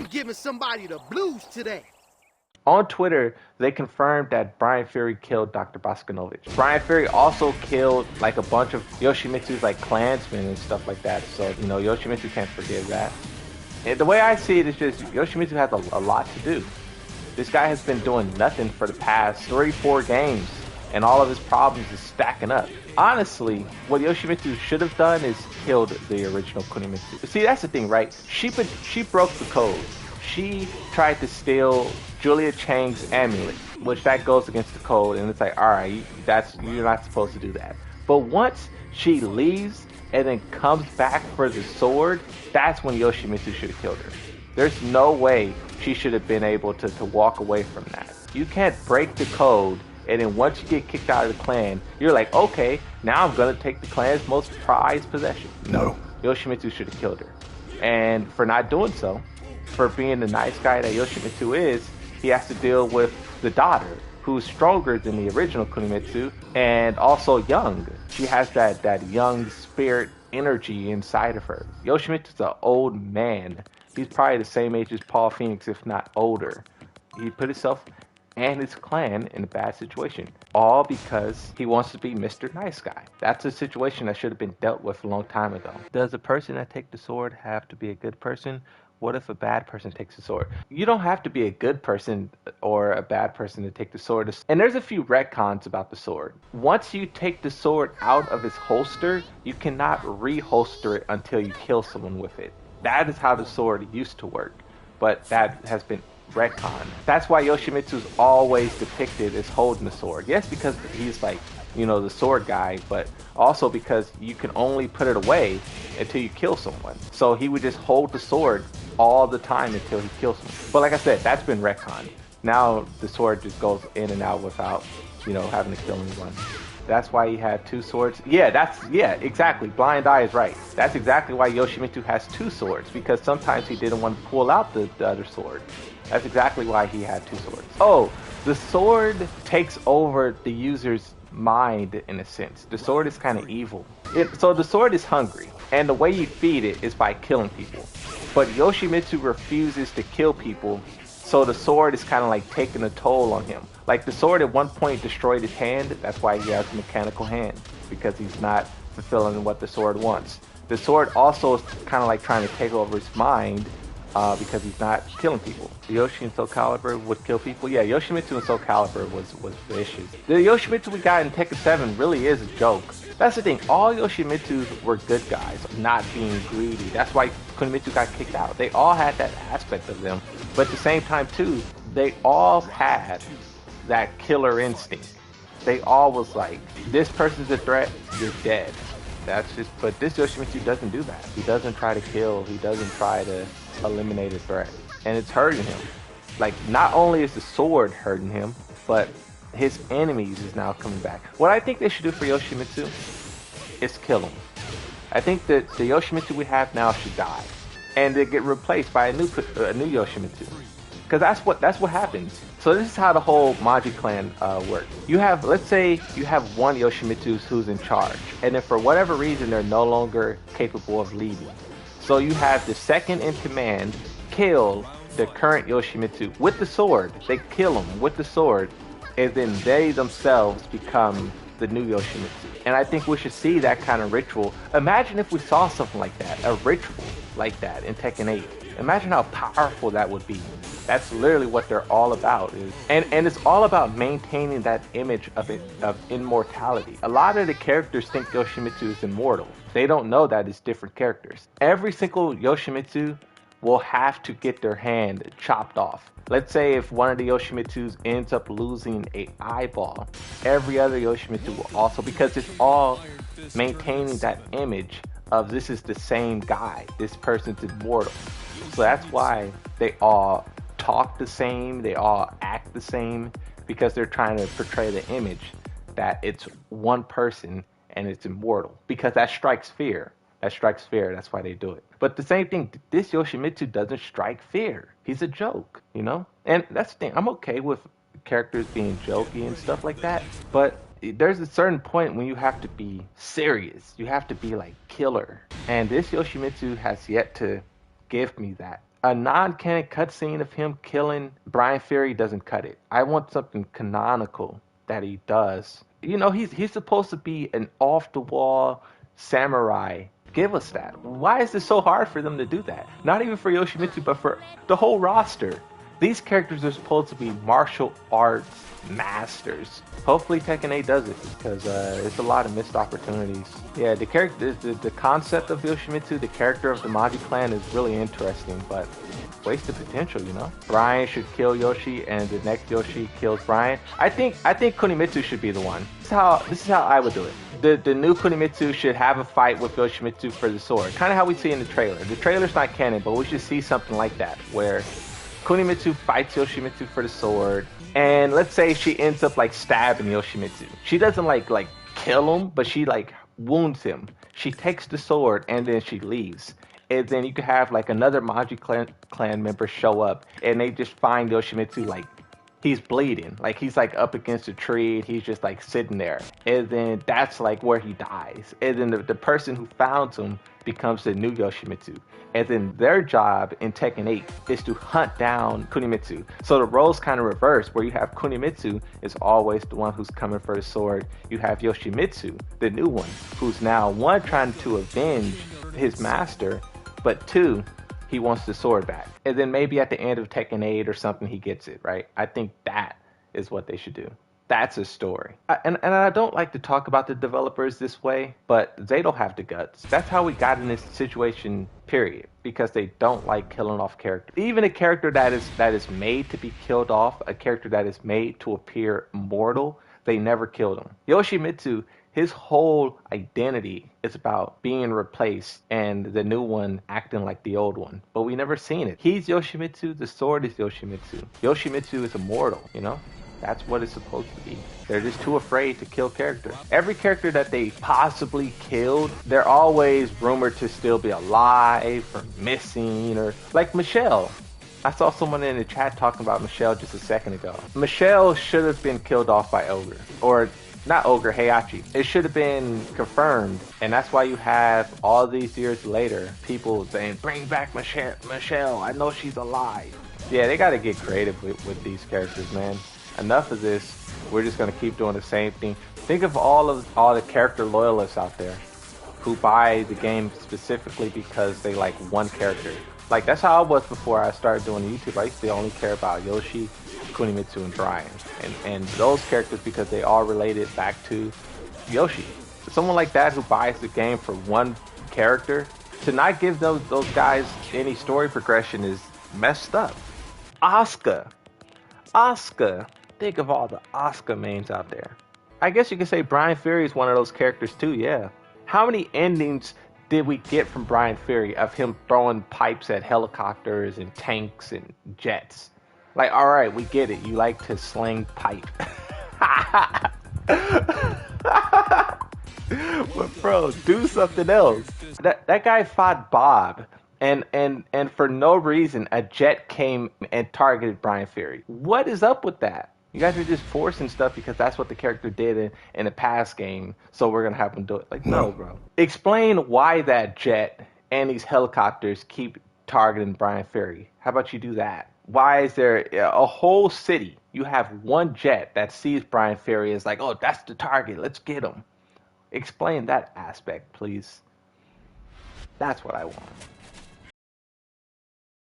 I'm giving somebody the blues today. On Twitter, they confirmed that Brian Fury killed Dr. Boskanovich. Brian Fury also killed like a bunch of Yoshimitsu's like clansmen and stuff like that. So, you know, Yoshimitsu can't forgive that. And the way I see it is just Yoshimitsu has a lot to do. This guy has been doing nothing for the past 3-4 games, and all of his problems is stacking up. Honestly, what Yoshimitsu should have done is killed the original Kunimitsu. See, that's the thing, right? She broke the code. She tried to steal Julia Chang's amulet, which that goes against the code, and it's like, all right, you're not supposed to do that. But once she leaves and then comes back for the sword, that's when Yoshimitsu should have killed her. There's no way she should have been able to walk away from that. You can't break the code, and then once you get kicked out of the clan, you're like, okay, now I'm gonna take the clan's most prized possession. No. Yoshimitsu should have killed her. And for not doing so, for being the nice guy that Yoshimitsu is, he has to deal with the daughter, who's stronger than the original Kunimitsu, and also young. She has that young spirit energy inside of her. Yoshimitsu's an old man. He's probably the same age as Paul Phoenix, if not older. He put himself and his clan in a bad situation, all because he wants to be Mr. Nice Guy. That's a situation that should have been dealt with a long time ago. Does a person that takes the sword have to be a good person? What if a bad person takes the sword? You don't have to be a good person or a bad person to take the sword. And there's a few retcons about the sword. Once you take the sword out of its holster, you cannot reholster it until you kill someone with it. That is how the sword used to work, but that has been retconned. That's why Yoshimitsu's always depicted as holding the sword. Yes, because he's like, you know, the sword guy, but also because you can only put it away until you kill someone. So he would just hold the sword all the time until he kills someone. But like I said, that's been retconned. Now the sword just goes in and out without, you know, having to kill anyone. That's why he had two swords. Yeah, exactly. Blind Eye is right. That's exactly why Yoshimitsu has two swords, because sometimes he didn't want to pull out the other sword. That's exactly why he had two swords. Oh, the sword takes over the user's mind in a sense. The sword is kind of evil. So the sword is hungry, and the way you feed it is by killing people. But Yoshimitsu refuses to kill people, so the sword is kind of like taking a toll on him. Like the sword at one point destroyed his hand. That's why he has a mechanical hand, because he's not fulfilling what the sword wants. The sword also is kind of like trying to take over his mind, because he's not killing people. Yoshi and Soul Calibur would kill people. Yeah, Yoshimitsu and Soul Calibur was vicious. The Yoshimitsu we got in Tekken 7 really is a joke. That's the thing. All Yoshimitsus were good guys, not being greedy. That's why Kunimitsu got kicked out. They all had that aspect of them. But at the same time, too, they all had that killer instinct. They all was like, this person's a threat, you're dead. That's just, but this Yoshimitsu doesn't do that. He doesn't try to kill. He doesn't try to eliminate a threat. And it's hurting him. Like, not only is the sword hurting him, but his enemies is now coming back. What I think they should do for Yoshimitsu is kill him. I think that the Yoshimitsu we have now should die, and they get replaced by a new Yoshimitsu. Because that's what happens. So this is how the whole Maji clan works. You have, let's say you have one Yoshimitsu who's in charge, and then for whatever reason they're no longer capable of leading. So you have the second in command kill the current Yoshimitsu with the sword. They kill him with the sword, and then they themselves become the new Yoshimitsu. And I think we should see that kind of ritual. Imagine if we saw something like that, a ritual like that in Tekken 8. Imagine how powerful that would be. That's literally what they're all about. And it's all about maintaining that image of immortality. A lot of the characters think Yoshimitsu is immortal. They don't know that it's different characters. Every single Yoshimitsu will have to get their hand chopped off. Let's say if one of the Yoshimitsus ends up losing an eyeball, every other Yoshimitsu will also, because it's all maintaining that image of this is the same guy, this person's immortal. So that's why they all talk the same, they all act the same, because they're trying to portray the image that it's one person and it's immortal, because that strikes fear. That's why they do it. But the same thing, this Yoshimitsu doesn't strike fear. He's a joke, you know? And that's the thing, I'm okay with characters being jokey and stuff like that, but there's a certain point when you have to be serious. You have to be like killer. And this Yoshimitsu has yet to give me that. A non-canon cutscene of him killing Brian Fury doesn't cut it. I want something canonical that he does. You know, he's supposed to be an off-the-wall samurai. Give us that. Why is it so hard for them to do that? Not even for Yoshimitsu, but for the whole roster. These characters are supposed to be martial arts masters. Hopefully Tekken 8 does it, because it's a lot of missed opportunities. Yeah, the character, the concept of Yoshimitsu, the character of the Maji clan is really interesting, but wasted potential, you know? Brian should kill Yoshi, and the next Yoshi kills Brian. I think Kunimitsu should be the one. This is how I would do it. The new Kunimitsu should have a fight with Yoshimitsu for the sword. Kind of how we see in the trailer. The trailer's not canon, but we should see something like that, where Kunimitsu fights Yoshimitsu for the sword, and let's say she ends up like stabbing Yoshimitsu. She doesn't like kill him, but she like wounds him. She takes the sword and then she leaves. And then you could have like another Maji clan member show up, and they just find Yoshimitsu like he's bleeding, like he's like up against a tree, and he's just like sitting there. And then that's like where he dies. And then the person who found him becomes the new Yoshimitsu. And then their job in Tekken 8 is to hunt down Kunimitsu. So the roles kind of reverse, where you have Kunimitsu is always the one who's coming for the sword. You have Yoshimitsu, the new one, who's now one, trying to avenge his master, but two, he wants the sword back. And then maybe at the end of Tekken 8 or something, he gets it, right? I think that is what they should do. That's a story. And I don't like to talk about the developers this way, but they don't have the guts. That's how we got in this situation, period. Because they don't like killing off characters. Even a character that is made to be killed off, a character that is made to appear mortal, they never killed him. Yoshimitsu, his whole identity is about being replaced and the new one acting like the old one. But we never seen it. He's Yoshimitsu, the sword is Yoshimitsu. Yoshimitsu is immortal, you know? That's what it's supposed to be. They're just too afraid to kill characters. Every character that they possibly killed, they're always rumored to still be alive or missing, or like Michelle. I saw someone in the chat talking about Michelle just a second ago. Michelle should have been killed off by Ogre. Or not Ogre, Heihachi. It should have been confirmed, and that's why you have all these years later people saying, bring back Michelle, I know she's alive. Yeah, they gotta get creative with these characters, man. Enough of this. We're just gonna keep doing the same thing. Think of all the character loyalists out there who buy the game specifically because they like one character. Like, that's how I was before I started doing YouTube. I used to only care about Yoshi, Kunimitsu, and Brian. And those characters because they all related back to Yoshi. Someone like that who buys the game for one character, to not give those guys any story progression is messed up. Asuka. Think of all the Asuka mains out there. I guess you could say Brian Fury is one of those characters too, yeah. How many endings did we get from Brian Fury of him throwing pipes at helicopters and tanks and jets? Like, alright, we get it. You like to sling pipe. But bro, do something else. That guy fought Bob. And for no reason, a jet came and targeted Brian Fury. What is up with that? You guys are just forcing stuff because that's what the character did in the past game, so we're going to have him do it. Like, no, bro. Explain why that jet and these helicopters keep targeting Brian Fury. How about you do that? Why is there a whole city? You have one jet that sees Brian Fury as like, oh, that's the target. Let's get him. Explain that aspect, please. That's what I want.